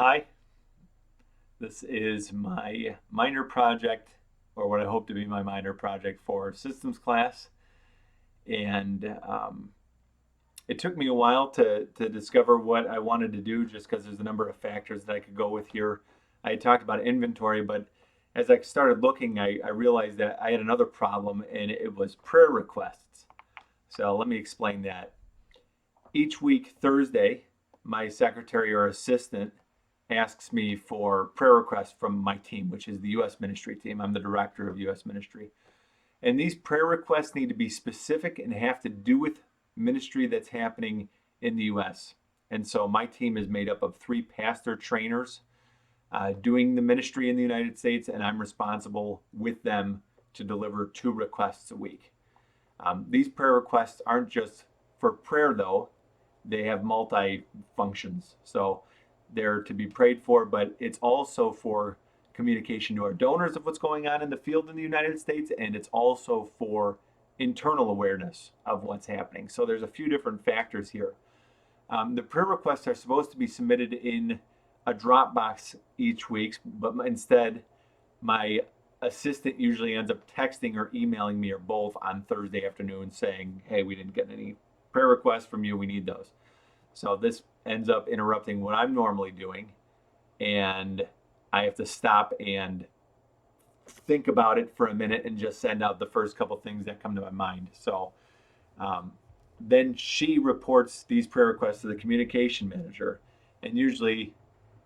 Hi, this is my minor project, or what I hope to be my minor project for systems class. And it took me a while to discover what I wanted to do just because there's a number of factors that I could go with here. I had talked about inventory, but as I started looking, I realized that I had another problem, and it was prayer requests. So let me explain that. Each week, Thursday, my secretary or assistant asks me for prayer requests from my team, which is the U.S. ministry team. I'm the director of U.S. ministry. And these prayer requests need to be specific and have to do with ministry that's happening in the U.S. And so my team is made up of three pastor trainers doing the ministry in the United States, and I'm responsible with them to deliver 2 requests a week. These prayer requests aren't just for prayer, though, they have multi functions. So they're to be prayed for, but it's also for communication to our donors of what's going on in the field in the United States, and it's also for internal awareness of what's happening. So there's a few different factors here. The prayer requests are supposed to be submitted in a Dropbox each week, but instead, my assistant usually ends up texting or emailing me or both on Thursday afternoon saying, hey, we didn't get any prayer requests from you, we need those. So this ends up interrupting what I'm normally doing, and I have to stop and think about it for a minute and just send out the first couple things that come to my mind. So then she reports these prayer requests to the communication manager, and usually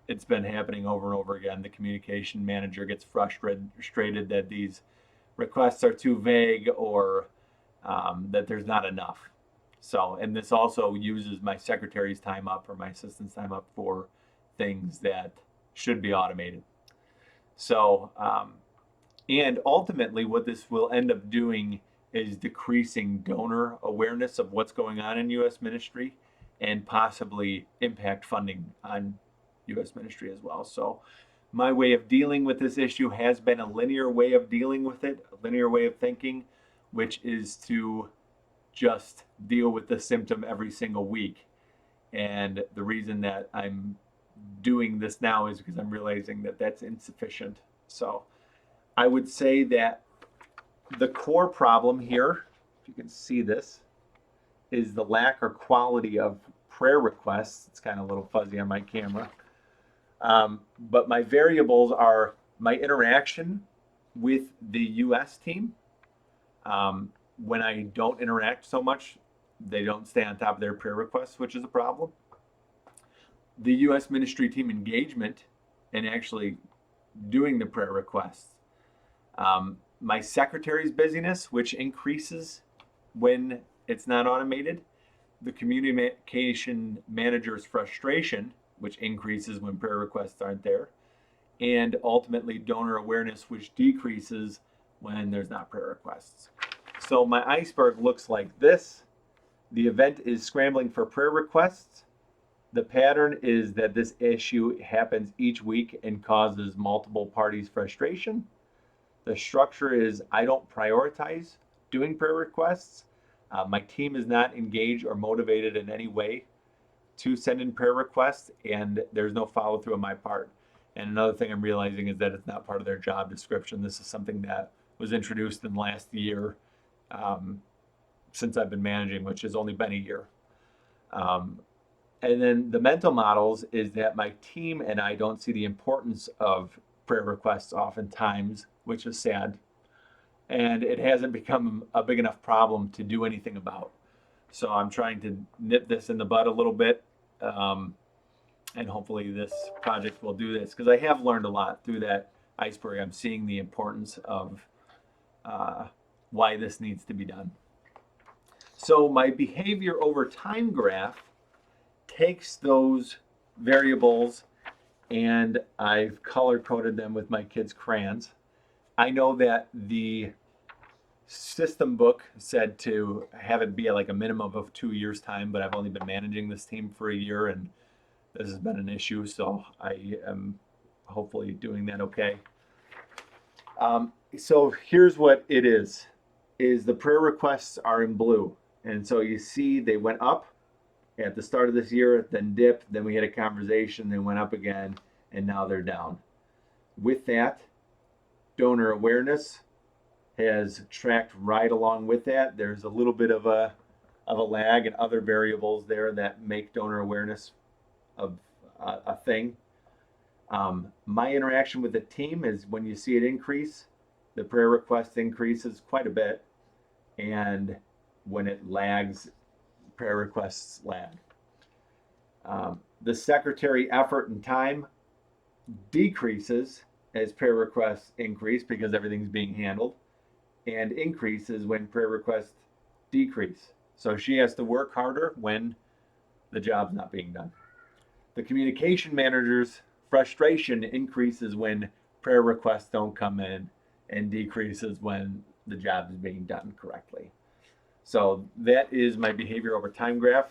it's been happening over and over again. The communication manager gets frustrated that these requests are too vague or that there's not enough. So, and this also uses my secretary's time up or my assistant's time up for things that should be automated. So, and ultimately, what this will end up doing is decreasing donor awareness of what's going on in U.S. ministry and possibly impact funding on U.S. ministry as well. So, my way of dealing with this issue has been a linear way of dealing with it, a linear way of thinking, which is to just deal with the symptom every single week. And the reason that I'm doing this now is because I'm realizing that that's insufficient. So I would say that the core problem here, if you can see this, is the lack or quality of prayer requests. It's kind of a little fuzzy on my camera. But my variables are my interaction with the US team. When I don't interact so much, they don't stay on top of their prayer requests, which is a problem. The U.S. ministry team engagement and actually doing the prayer requests. My secretary's busyness, which increases when it's not automated. The communication manager's frustration, which increases when prayer requests aren't there. And ultimately, donor awareness, which decreases when there's not prayer requests. So my iceberg looks like this. The event is scrambling for prayer requests. The pattern is that this issue happens each week and causes multiple parties frustration. The structure is I don't prioritize doing prayer requests. My team is not engaged or motivated in any way to send in prayer requests, and there's no follow through on my part. And another thing I'm realizing is that it's not part of their job description. This is something that was introduced in last year since I've been managing, which has only been a year. And then the mental models is that my team and I don't see the importance of prayer requests oftentimes, which is sad. And it hasn't become a big enough problem to do anything about. So I'm trying to nip this in the bud a little bit. And hopefully this project will do this because I have learned a lot through that iceberg. I'm seeing the importance of why this needs to be done. So my behavior over time graph takes those variables and I've color coded them with my kids' crayons. I know that the system book said to have it be like a minimum of 2 years time, but I've only been managing this team for a year and this has been an issue, so I am hopefully doing that okay. So here's what it is the prayer requests are in blue. And so you see they went up at the start of this year, then dipped, then we had a conversation, then went up again, and now they're down. With that, donor awareness has tracked right along with that. There's a little bit of a lag and other variables there that make donor awareness of a thing. My interaction with the team is when you see it increase, the prayer request increases quite a bit, and when it lags, prayer requests lag. The secretary effort and time decreases as prayer requests increase because everything's being handled, and increases when prayer requests decrease. So she has to work harder when the job's not being done. The communication manager's frustration increases when prayer requests don't come in and decreases when the job is being done correctly. So that is my behavior over time graph.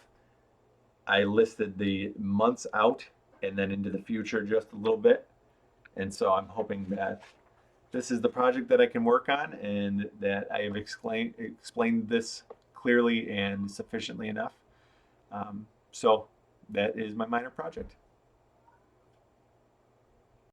I listed the months out and then into the future just a little bit. And so I'm hoping that this is the project that I can work on and that I have explained this clearly and sufficiently enough. So that is my minor project.